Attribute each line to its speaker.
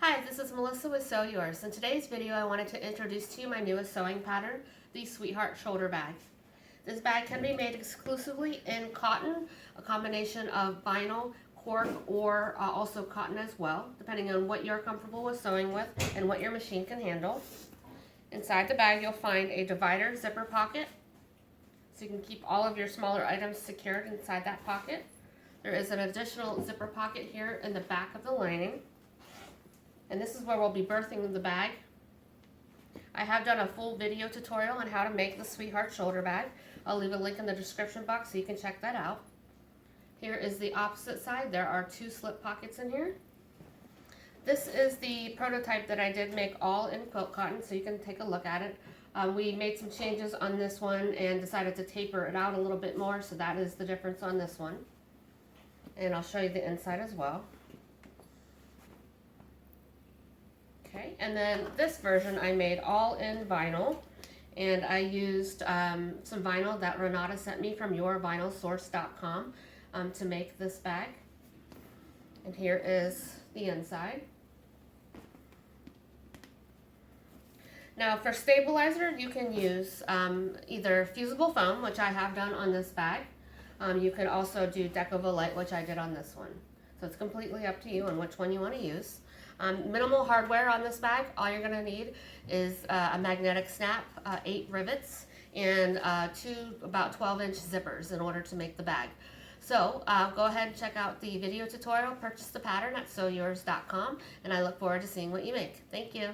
Speaker 1: Hi, this is Melissa with Sew Yours. In today's video, I wanted to introduce to you my newest sewing pattern, the Sweetheart Shoulder Bag. This bag can be made exclusively in cotton, a combination of vinyl, cork, or also cotton as well, depending on what you're comfortable with sewing with and what your machine can handle. Inside the bag, you'll find a divider zipper pocket, so you can keep all of your smaller items secured inside that pocket. There is an additional zipper pocket here in the back of the lining. And this is where we'll be birthing the bag. I have done a full video tutorial on how to make the Sweetheart Shoulder Bag. I'll leave a link in the description box so you can check that out. Here is the opposite side. There are two slip pockets in here. This is the prototype that I did make all in quilt cotton, so you can take a look at it. We made some changes on this one and decided to taper it out a little bit more, so that is the difference on this one. And I'll show you the inside as well. Okay, and then this version I made all in vinyl, and I used some vinyl that Renata sent me from yourvinylsource.com to make this bag. And here is the inside. Now for stabilizer, you can use either fusible foam, which I have done on this bag. You could also do Deco-Volite, which I did on this one. So it's completely up to you on which one you want to use. Minimal hardware on this bag. All you're going to need is a magnetic snap, 8 rivets, and two about 12-inch zippers in order to make the bag. So go ahead and check out the video tutorial, purchase the pattern at sewyours.com, and I look forward to seeing what you make. Thank you.